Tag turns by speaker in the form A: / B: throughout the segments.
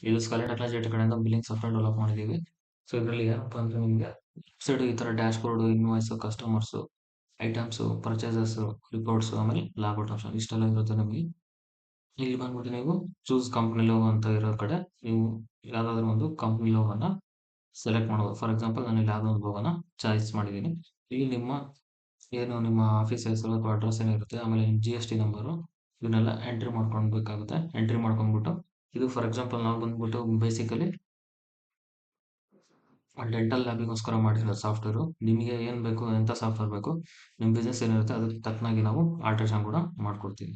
A: ಇದು scholar technology ಕಡೆಯಿಂದ billing software develop ಮಾಡಿದ್ದೀವಿ. ಸೊ ಇದರಲ್ಲಿ ಏನಪ್ಪಾ ಅಂದ್ರೆ ನಿಮಗೆ ವೆಬ್ಸೈಟ್ ಈ ತರ dash board, invoice, customers, items, purchases, reports, ಆಮೇಲೆ ಲಾಗೌಟ್ ಆಪ್ಷನ್ ಇಷ್ಟೆಲ್ಲ ಇರುತ್ತೆ ನಮಗೆ. ಇಲ್ಲಿ ಬಂದ್ಬಿಟ್ಟು ನೀವು ಚೂಸ್ ಕಂಪ್ನಿ ಲೋಗೋ ಅಂತ ಇರೋ ಕಡೆ ನೀವು ಯಾವ್ದಾದ್ರು ಒಂದು ಕಂಪ್ನಿ ಲೋಗೋನ ಸೆಲೆಕ್ಟ್ ಮಾಡ್ಬೋದು. ಫಾರ್ ಎಕ್ಸಾಂಪಲ್ ನಾನು ಇಲ್ಲಿ ಯಾವುದೋ ಒಂದು ಲೋಗೋನ ಚಾಯ್ಸ್ ಮಾಡಿದ್ದೀನಿ. ಇಲ್ಲಿ ನಿಮ್ಮ ಆಫೀಸ್ ಹೆಸರು ಅಥವಾ ಅಡ್ರೆಸ್ ಏನಿರುತ್ತೆ, ಆಮೇಲೆ ನಿಮ್ಮ GST ನಂಬರು, ಇವನ್ನೆಲ್ಲ ಎಂಟ್ರಿ ಮಾಡ್ಕೊಳ್ಬೇಕಾಗುತ್ತೆ. ಎಂಟ್ರಿ ಮಾಡ್ಕೊಂಡ್ಬಿಟ್ಟು ಇದು ಫಾರ್ ಎಕ್ಸಾಂಪಲ್ ನಾವು ಬಂದ್ಬಿಟ್ಟು ಬೇಸಿಕಲಿ ಡೆಂಟಲ್ ಲ್ಯಾಬಿಗೋಸ್ಕರ ಮಾಡಿರೋ ಸಾಫ್ಟ್ವೇರು. ನಿಮಗೆ ಏನು ಬೇಕು, ಎಂಥ ಸಾಫ್ಟ್ವೇರ್ ಬೇಕು, ನಿಮ್ಮ ಬಿಸ್ನೆಸ್ ಏನಿರುತ್ತೆ ಅದಕ್ಕೆ ತಕ್ಕನಾಗಿ ನಾವು ಆಲ್ಟ್ರೇಷನ್ ಕೂಡ ಮಾಡ್ಕೊಡ್ತೀವಿ.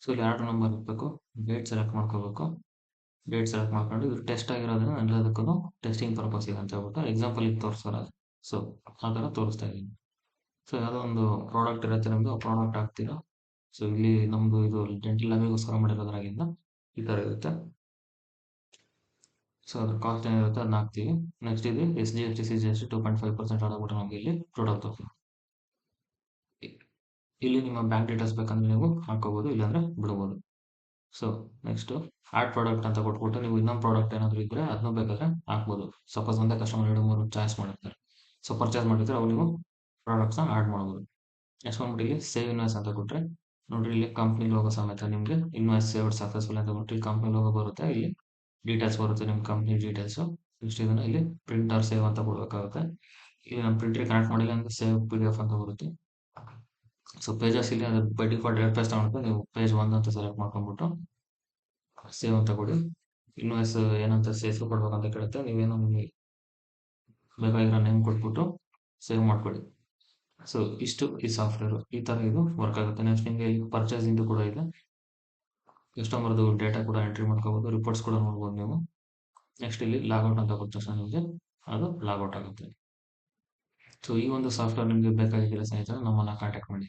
A: ಸೊ ಇಲ್ಲಿ ಆರ್ಡರ್ ನಂಬರ್ ಹಾಕಬೇಕು, ಡೇಟ್ ಸೆಲೆಕ್ಟ್ ಮಾಡ್ಕೋಬೇಕು. ಡೇಟ್ ಸೆಲೆಕ್ಟ್ ಮಾಡ್ಕೊಂಡು ಇದು ಟೆಸ್ಟ್ ಆಗಿರೋದನ್ನ ಎಲ್ಲದಕ್ಕೂ ಟೆಸ್ಟಿಂಗ್ ಪರ್ಪಸ್ಸಿಗೆ ಅಂತ ಹೇಳ್ಬಿಟ್ಟು ಎಕ್ಸಾಂಪಲ್ ಈಗ ತೋರಿಸ್ತಾರೆ. ಸೊ ಆ ಥರ ತೋರಿಸ್ತಾ ಇದ್ದೀನಿ. ಸೊ ಯಾವುದೋ ಒಂದು ಪ್ರಾಡಕ್ಟ್ ಇರುತ್ತೆ ನಿಮ್ಮದು, ಆ ಪ್ರಾಡಕ್ಟ್ ಹಾಕ್ತೀರಾ. ಸೊ ಇಲ್ಲಿ ನಮ್ಮದು ಇದು ಡೆಂಟಲ್ ಲ್ಯಾಬಿಗೋಸ್ಕರ ಮಾಡಿರೋದ್ರಾಗಿಂದ ಈ ಥರ ಇರುತ್ತೆ. ಸೊ ಅದ್ರ ಕಾಸ್ಟ್ ಏನಿರುತ್ತೆ ಅದನ್ನ ಹಾಕ್ತೀವಿ. ನೆಕ್ಸ್ಟ್ ಇದು SGST CGST 2.5% ಆದಾಗ್ಬಿಟ್ಟು ನಮಗೆ ಇಲ್ಲಿ ಟೋಟಲ್ ಇಲ್ಲಿ ನಿಮ್ಮ ಬ್ಯಾಂಕ್ ಡೀಟೇಲ್ಸ್ ಬೇಕಂದ್ರೆ ನೀವು ಹಾಕೋಬಹುದು, ಇಲ್ಲಾಂದ್ರೆ ಬಿಡ್ಬೋದು. ಸೊ ನೆಕ್ಸ್ಟ್ ಆಡ್ ಪ್ರಾಡಕ್ಟ್ ಅಂತ ಕೊಟ್ಬಿಟ್ಟು ನೀವು ಇನ್ನೊಂದು ಪ್ರಾಡಕ್ಟ್ ಏನಾದರೂ ಇದ್ರೆ ಅದನ್ನು ಬೇಕಾದ್ರೆ ಹಾಕ್ಬೋದು. ಸಪೋಸ್ ಒಂದೇ ಕಸ್ಟಮರ್ 2-3 ಚಾಯ್ಸ್ ಮಾಡಿರ್ತಾರೆ. ಸೊ ಪರ್ಚೇಸ್ ಮಾಡಿದ್ರೆ ಅವು ನೀವು ಪ್ರಾಡಕ್ಟ್ಸ್ನ ಆಡ್ ಮಾಡ್ಬೋದು. ನೆಕ್ಸ್ಟ್ ಬಂದ್ಬಿಟ್ಟು ಇಲ್ಲಿ ಸೇವ್ ಇನ್ವಾಯ್ಸ್ ಅಂತ ಕೊಟ್ಟರೆ ನೋಡ್ರಿ, ಇಲ್ಲಿ ಕಂಪ್ನಿ ಲೋಗೋ ಸಮೇತ ನಿಮಗೆ ಇನ್ವಾಯ್ಸ್ ಸೇವ್ಡ್ ಸಕ್ಸಸ್ಫುಲ್ ಅಂತ ಕೊಟ್ಟು ಇಲ್ಲಿ ಕಂಪ್ನಿ ಲೋಗೋ ಬರುತ್ತೆ. ಇಲ್ಲಿ ಡೀಟೇಲ್ಸ್ ಬರುತ್ತೆ, ನಿಮ್ಮ ಕಂಪ್ನಿ ಡೀಟೇಲ್ಸು. ನೆಕ್ಸ್ಟ್ ಇದನ್ನು ಇಲ್ಲಿ ಪ್ರಿಂಟ್ ಆರ್ ಸೇವ್ ಅಂತ ಕೊಡಬೇಕಾಗುತ್ತೆ. ಇಲ್ಲಿ ನಮ್ಮ ಪ್ರಿಂಟ್ರಿಗೆ ಕನೆಕ್ಟ್ ಮಾಡಿಲ್ಲ ಅಂದರೆ ಸೇವ್ PDF ಅಂತ ಬರುತ್ತೆ. ಸೊ ಪೇಜಸ್ ಇಲ್ಲಿ ಅದು ಬೈ ಡಿಫಾಲ್ಟ್ 2 ಪೇಜ್ ತಗೊಂಡು ನೀವು ಪೇಜ್ 1 ಅಂತ ಸೆಲೆಕ್ಟ್ ಮಾಡ್ಕೊಂಡ್ಬಿಟ್ಟು ಸೇವ್ ಅಂತ ಕೊಡಿ. ಇನ್ವಾಯ್ಸ್ ಏನಂತ ಸೇವ್ ಕೊಡ್ಬೇಕಂತ ಕೇಳುತ್ತೆ, ನೀವೇನೋ ನಿಮಗೆ ಬೇಕಾಗಿರೋ ನೇಮ್ ಕೊಟ್ಬಿಟ್ಟು ಸೇವ್ ಮಾಡ್ಕೊಳ್ಳಿ. ಸೊ ಇಷ್ಟು ಈ ಸಾಫ್ಟ್ವೇರು ಈ ಥರ ಇದು ವರ್ಕ್ ಆಗುತ್ತೆ. ನೆಕ್ಸ್ಟ್ ನಿಮಗೆ ಇಲ್ಲಿ ಪರ್ಚೇಸಿಂದು ಕೂಡ ಇದೆ. ಕಸ್ಟಮರ್ದು ಡೇಟಾ ಕೂಡ ಎಂಟ್ರಿ ಮಾಡ್ಕೋಬೋದು, ರಿಪೋರ್ಟ್ಸ್ ಕೂಡ ನೋಡ್ಬೋದು ನೀವು. ನೆಕ್ಸ್ಟ್ ಇಲ್ಲಿ ಲಾಗೌಟ್ ಅಂತ ಕೊಟ್ಟ ತಕ್ಷಣ ನಿಮಗೆ ಅದು ಲಾಗೌಟ್ ಆಗುತ್ತೆ. ಸೊ ಈ ಒಂದು ಸಾಫ್ಟ್ವೇರ್ ನಿಮಗೆ ಬೇಕಾಗಿದ್ದರೆ ಸ್ನೇಹಿತರೆ ನಮ್ಮನ್ನು ಕಾಂಟ್ಯಾಕ್ಟ್ ಮಾಡಿ.